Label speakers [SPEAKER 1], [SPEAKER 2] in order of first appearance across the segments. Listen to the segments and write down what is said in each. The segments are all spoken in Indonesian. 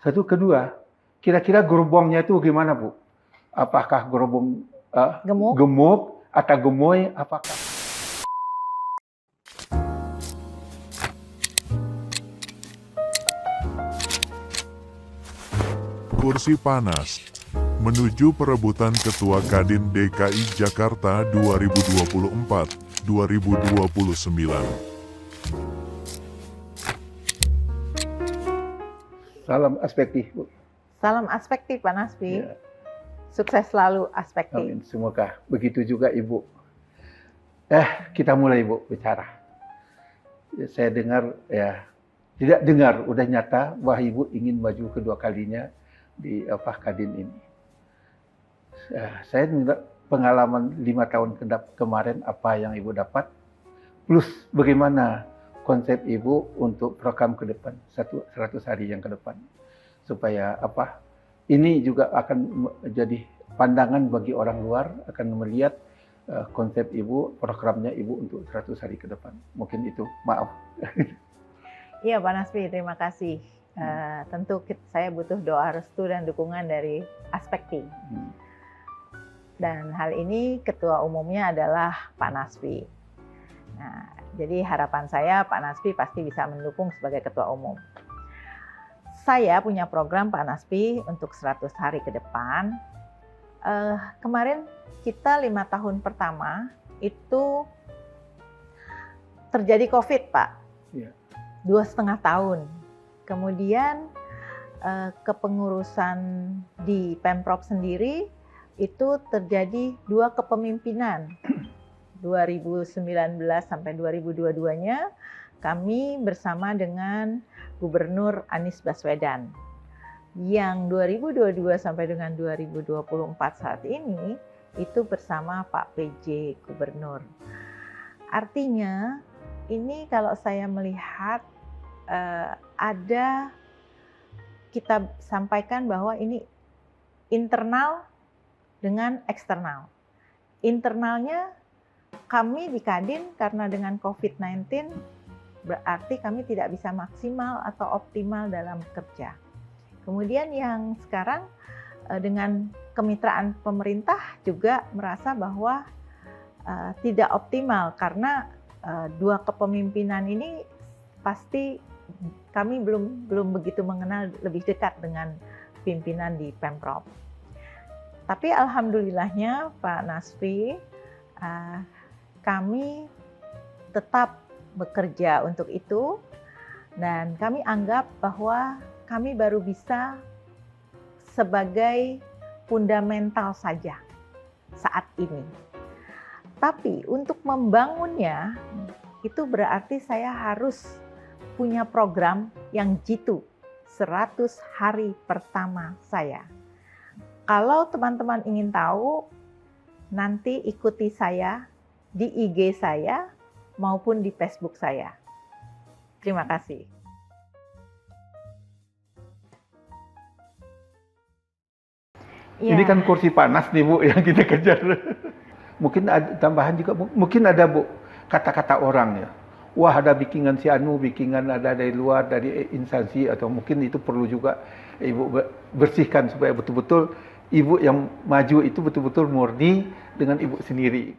[SPEAKER 1] Satu, kedua, kira-kira gerbongnya itu gimana, Bu? Apakah gerbong gemuk atau gemoy? Apakah
[SPEAKER 2] Kursi panas menuju perebutan Ketua Kadin DKI Jakarta 2024-2029.
[SPEAKER 1] salam aspektif, Bu?
[SPEAKER 3] Salam aspektif, Pak Nasfi.
[SPEAKER 1] Ya.
[SPEAKER 3] Sukses selalu aspektif.
[SPEAKER 1] Amin. Semoga begitu juga, Ibu. Kita mulai, Bu, bicara. Saya dengar, tidak dengar, udah nyata bahwa Ibu ingin maju kedua kalinya di Kadin ini. Saya dengar pengalaman 5 tahun kemarin apa yang Ibu dapat, plus bagaimana konsep Ibu untuk program ke depan, 100 hari yang ke depan. Supaya ini juga akan menjadi pandangan bagi orang luar, akan melihat konsep Ibu, programnya Ibu untuk 100 hari ke depan. Mungkin itu, maaf.
[SPEAKER 3] Iya, Pak Nasfi, terima kasih. Tentu saya butuh doa restu dan dukungan dari aspektif. Dan hal ini ketua umumnya adalah Pak Nasfi. Nah, jadi harapan saya Pak Nasfi pasti bisa mendukung sebagai ketua umum. Saya punya program Pak Nasfi untuk 100 hari ke depan. Kemarin kita 5 tahun pertama itu terjadi COVID, Pak.
[SPEAKER 1] Ya.
[SPEAKER 3] 2,5 tahun. Kemudian kepengurusan di Pemprov sendiri itu terjadi 2 kepemimpinan. 2019 sampai 2022-nya kami bersama dengan Gubernur Anies Baswedan. Yang 2022 sampai dengan 2024 saat ini itu bersama Pak PJ Gubernur. Artinya ini kalau saya melihat kita sampaikan bahwa ini internal dengan eksternal. Internalnya kami di Kadin karena dengan COVID-19 berarti kami tidak bisa maksimal atau optimal dalam kerja. Kemudian yang sekarang dengan kemitraan pemerintah juga merasa bahwa tidak optimal karena 2 kepemimpinan ini pasti kami belum begitu mengenal lebih dekat dengan pimpinan di Pemprov. Tapi alhamdulillahnya Pak Nasfi, kami tetap bekerja untuk itu dan kami anggap bahwa kami baru bisa sebagai fundamental saja saat ini. Tapi untuk membangunnya itu berarti saya harus punya program yang jitu 100 hari pertama saya. Kalau teman-teman ingin tahu, nanti ikuti saya di IG saya maupun di Facebook saya. Terima kasih.
[SPEAKER 1] Ini kan kursi panas nih, Bu, yang kita kejar. Mungkin ada tambahan juga, mungkin ada, Bu, kata-kata orang ya. Wah, ada bikinan si Anu, bikinan ada dari luar, dari instansi, atau mungkin itu perlu juga Ibu bersihkan supaya betul-betul Ibu yang maju itu betul-betul murni dengan Ibu sendiri.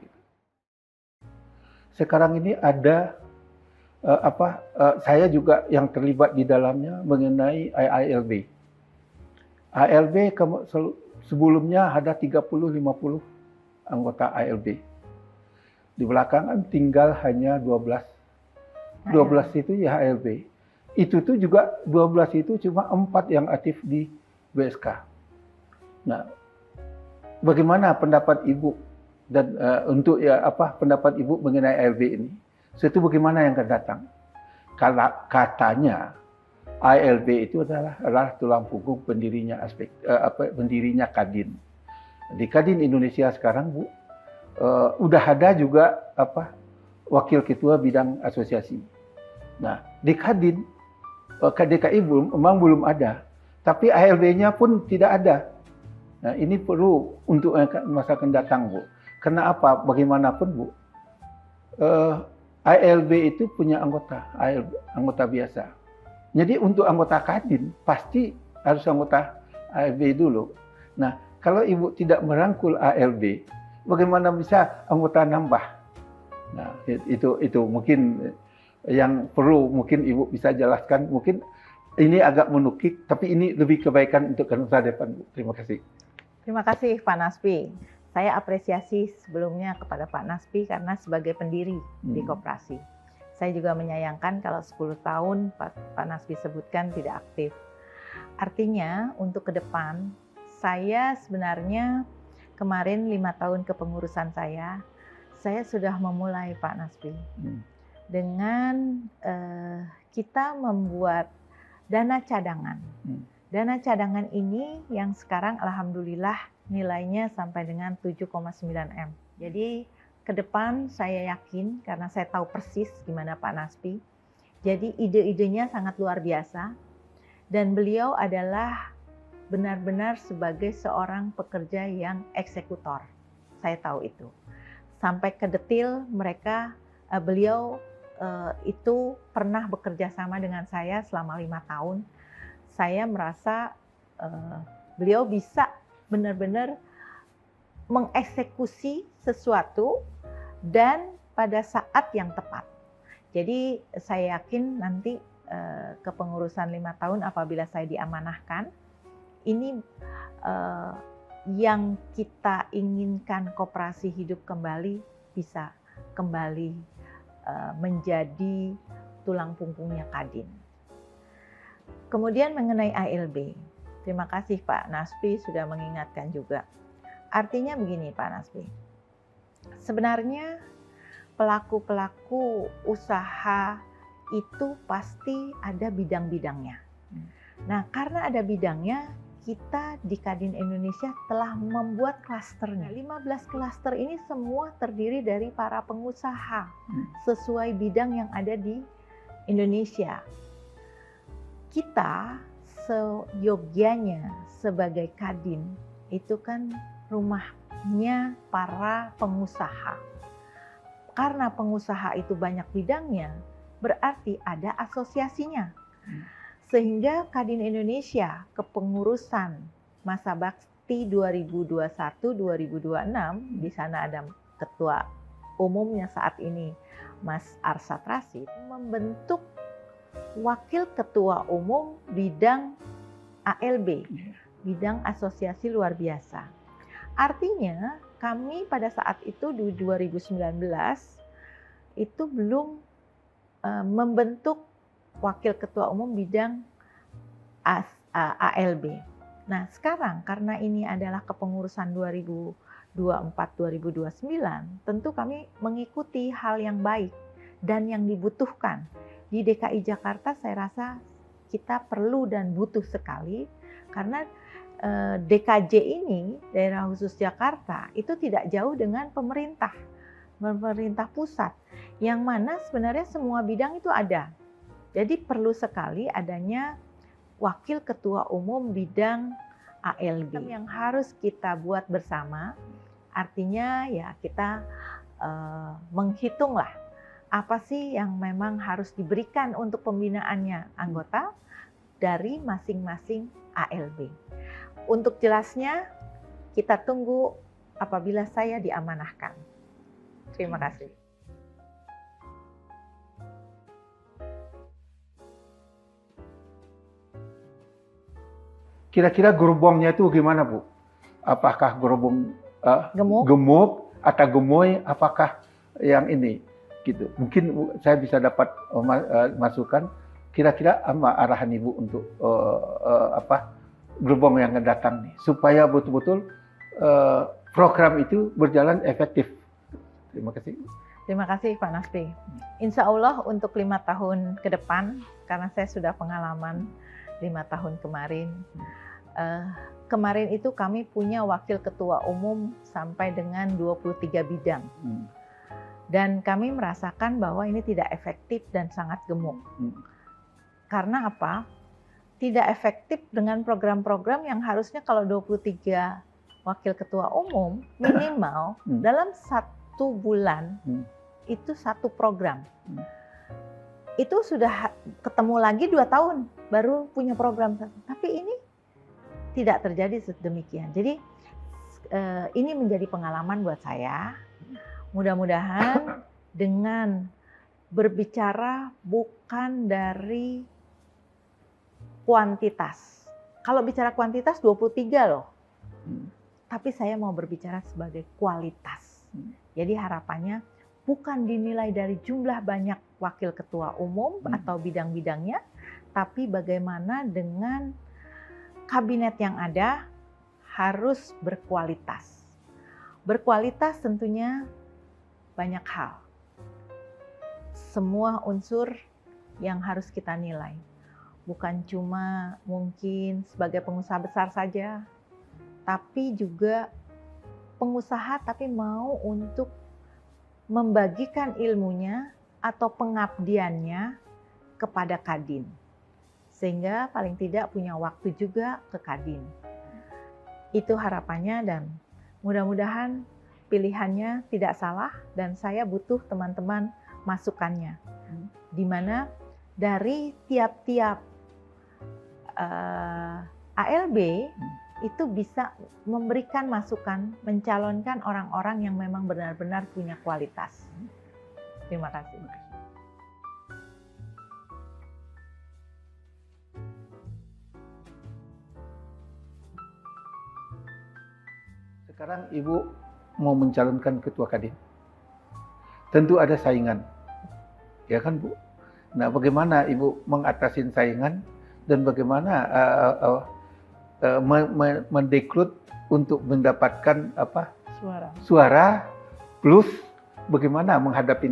[SPEAKER 1] Sekarang ini ada saya juga yang terlibat di dalamnya mengenai ALB. ALB sebelumnya ada 30-50 anggota ALB. Di belakangan tinggal hanya 12. 12 itu ya ALB. Itu tuh juga 12 itu cuma 4 yang aktif di BSK. Nah, bagaimana pendapat Ibu dan untuk pendapat Ibu mengenai ALB ini? Itu bagaimana yang akan datang? Kalau katanya ALB itu adalah tulang punggung pendirinya pendirinya Kadin. Di Kadin Indonesia sekarang, Bu, udah ada juga wakil ketua bidang asosiasi. Nah, di Kadin KDKI memang belum ada, tapi ALB-nya pun tidak ada. Nah, ini perlu untuk masa akan datang, Bu. Kenapa? Bagaimanapun, Bu, ALB itu punya anggota biasa. Jadi untuk anggota Kadin pasti harus anggota ALB dulu. Nah, kalau Ibu tidak merangkul ALB, bagaimana bisa anggota nambah? Nah, itu mungkin yang perlu mungkin Ibu bisa jelaskan. Mungkin ini agak menukik, tapi ini lebih kebaikan untuk masa depan. Terima kasih.
[SPEAKER 3] Terima kasih Pak Naspi. Saya apresiasi sebelumnya kepada Pak Naspi karena sebagai pendiri di koperasi. Saya juga menyayangkan kalau 10 tahun Pak Naspi sebutkan tidak aktif. Artinya untuk ke depan, saya sebenarnya kemarin 5 tahun kepengurusan saya sudah memulai Pak Naspi. Dengan kita membuat dana cadangan. Dana cadangan ini yang sekarang alhamdulillah nilainya sampai dengan 7,9 M. Jadi ke depan saya yakin karena saya tahu persis gimana Pak Naspi. Jadi ide-idenya sangat luar biasa dan beliau adalah benar-benar sebagai seorang pekerja yang eksekutor. Saya tahu itu. Sampai ke detail beliau itu pernah bekerja sama dengan saya selama 5 tahun. Saya merasa beliau bisa benar-benar mengeksekusi sesuatu dan pada saat yang tepat. Jadi saya yakin nanti kepengurusan 5 tahun apabila saya diamanahkan, ini yang kita inginkan koperasi hidup kembali bisa kembali menjadi tulang punggungnya Kadin. Kemudian mengenai ALB, terima kasih Pak Naspi sudah mengingatkan juga. Artinya begini Pak Naspi, sebenarnya pelaku-pelaku usaha itu pasti ada bidang-bidangnya. Nah karena ada bidangnya, kita di Kadin Indonesia telah membuat klasternya. 15 klaster ini semua terdiri dari para pengusaha sesuai bidang yang ada di Indonesia. Kita seyogyanya sebagai Kadin itu kan rumahnya para pengusaha. Karena pengusaha itu banyak bidangnya, berarti ada asosiasinya. Sehingga Kadin Indonesia kepengurusan masa bakti 2021-2026, di sana ada ketua umumnya saat ini Mas Arsad Rashid, membentuk wakil ketua umum bidang ALB, bidang asosiasi luar biasa. Artinya kami pada saat itu di 2019 itu belum membentuk wakil ketua umum bidang ALB. Nah sekarang karena ini adalah kepengurusan 2024-2029, tentu kami mengikuti hal yang baik dan yang dibutuhkan. Di DKI Jakarta saya rasa kita perlu dan butuh sekali karena DKJ ini, daerah khusus Jakarta, itu tidak jauh dengan pemerintah pusat, yang mana sebenarnya semua bidang itu ada. Jadi perlu sekali adanya wakil ketua umum bidang ALB yang harus kita buat bersama. Artinya ya kita menghitunglah apa sih yang memang harus diberikan untuk pembinaannya anggota dari masing-masing ALB. Untuk jelasnya kita tunggu apabila saya diamanahkan. Terima kasih.
[SPEAKER 1] Kira-kira gerbongnya itu gimana Bu? Apakah gerbong gemuk atau gemoy? Apakah yang ini? Gitu. Mungkin saya bisa dapat masukan. Kira-kira apa arahan Ibu untuk gerbong yang akan datang nih, supaya betul-betul program itu berjalan efektif. Terima kasih.
[SPEAKER 3] Terima kasih Pak Naspi. Insya Allah untuk 5 tahun ke depan, karena saya sudah pengalaman 5 tahun kemarin. Kemarin itu kami punya wakil ketua umum sampai dengan 23 bidang. Dan kami merasakan bahwa ini tidak efektif dan sangat gemuk. Karena apa? Tidak efektif dengan program-program yang harusnya kalau 23 wakil ketua umum minimal dalam 1 bulan itu 1 program. Itu sudah ketemu lagi 2 tahun baru punya program. Tapi ini tidak terjadi sedemikian. Jadi ini menjadi pengalaman buat saya. Mudah-mudahan dengan berbicara bukan dari kuantitas. Kalau bicara kuantitas 23 loh. Tapi saya mau berbicara sebagai kualitas. Jadi harapannya bukan dinilai dari jumlah banyak wakil ketua umum atau bidang-bidangnya, tapi bagaimana dengan kabinet yang ada harus berkualitas. Berkualitas tentunya banyak hal. Semua unsur yang harus kita nilai. Bukan cuma mungkin sebagai pengusaha besar saja, tapi juga pengusaha tapi mau untuk membagikan ilmunya atau pengabdiannya kepada Kadin. Sehingga paling tidak punya waktu juga ke Kadin. Itu harapannya dan mudah-mudahan pilihannya tidak salah dan saya butuh teman-teman masukannya. Di mana dari tiap-tiap ALB itu bisa memberikan masukan, mencalonkan orang-orang yang memang benar-benar punya kualitas. Terima kasih.
[SPEAKER 1] Sekarang Ibu mau mencalonkan ketua Kadin. Tentu ada saingan. Ya kan, Bu? Nah, bagaimana Ibu mengatasi saingan dan bagaimana mendekrut untuk mendapatkan suara plus bagaimana menghadapi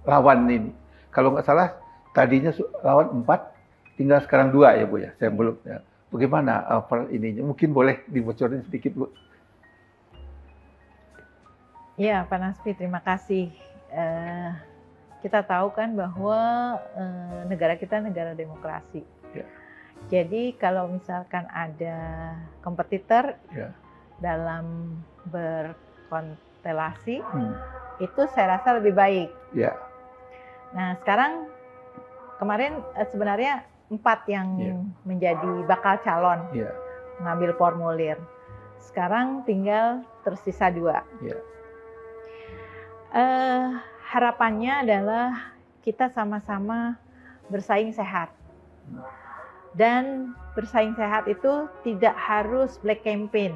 [SPEAKER 1] lawan ini. Kalau nggak salah tadinya lawan 4, tinggal sekarang 2 ya, Bu ya. Saya belum ya. Bagaimana ininya? Mungkin boleh dibocorin sedikit, Bu.
[SPEAKER 3] Ya, Pak Nasfi, terima kasih. Kita tahu kan bahwa negara kita negara demokrasi.
[SPEAKER 1] Ya.
[SPEAKER 3] Jadi kalau misalkan ada kompetitor dalam berkonstelasi, itu saya rasa lebih baik.
[SPEAKER 1] Ya.
[SPEAKER 3] Nah sekarang kemarin sebenarnya 4 yang menjadi bakal calon mengambil formulir. Sekarang tinggal tersisa 2.
[SPEAKER 1] Ya.
[SPEAKER 3] Harapannya adalah kita sama-sama bersaing sehat. Dan bersaing sehat itu tidak harus black campaign.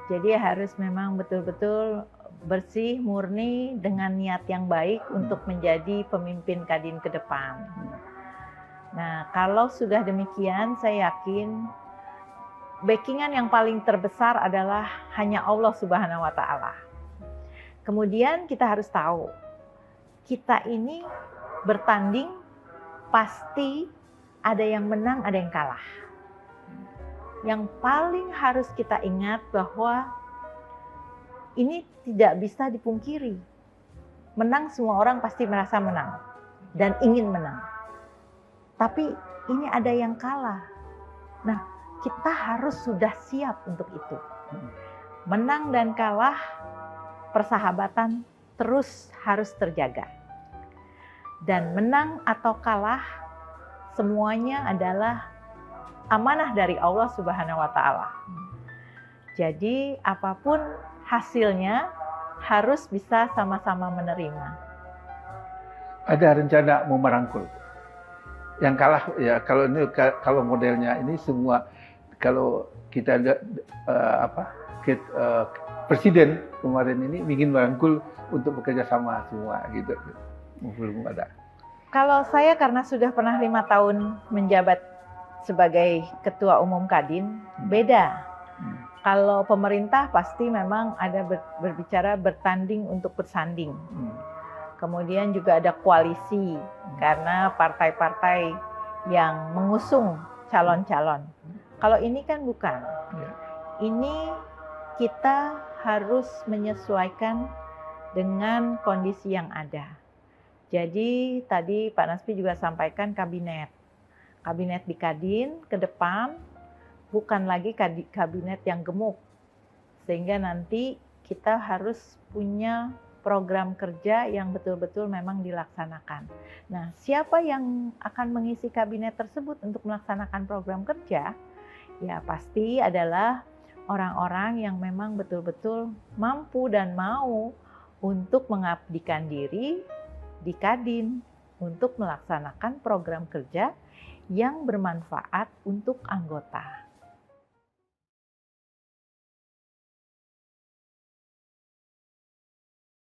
[SPEAKER 3] Jadi harus memang betul-betul bersih, murni dengan niat yang baik untuk menjadi pemimpin Kadin ke depan. Nah, kalau sudah demikian, saya yakin backingan yang paling terbesar adalah hanya Allah Subhanahu wa Ta'ala. Kemudian kita harus tahu, kita ini bertanding pasti ada yang menang, ada yang kalah. Yang paling harus kita ingat bahwa ini tidak bisa dipungkiri. Menang semua orang pasti merasa menang dan ingin menang. Tapi ini ada yang kalah. Nah, kita harus sudah siap untuk itu. Menang dan kalah, persahabatan terus harus terjaga. Dan menang atau kalah, semuanya adalah amanah dari Allah Subhanahu wa Ta'ala. Jadi apapun hasilnya harus bisa sama-sama menerima.
[SPEAKER 1] Ada rencana mau merangkul. Yang kalah ya kalau modelnya ini semua kalau kita ada presiden kemarin ini ingin merangkul untuk bekerja sama semua gitu. Belum ada.
[SPEAKER 3] Kalau saya karena sudah pernah 5 tahun menjabat sebagai ketua umum Kadin, beda. Kalau pemerintah pasti memang ada berbicara bertanding untuk bersanding. Kemudian juga ada koalisi karena partai-partai yang mengusung calon-calon. Kalau ini kan bukan. Ini kita harus menyesuaikan dengan kondisi yang ada. Jadi tadi Pak Nasfi juga sampaikan kabinet. Kabinet di Kadin ke depan bukan lagi kabinet yang gemuk. Sehingga nanti kita harus punya program kerja yang betul-betul memang dilaksanakan. Nah, siapa yang akan mengisi kabinet tersebut untuk melaksanakan program kerja? Ya pasti adalah orang-orang yang memang betul-betul mampu dan mau untuk mengabdikan diri di Kadin untuk melaksanakan program kerja yang bermanfaat untuk anggota.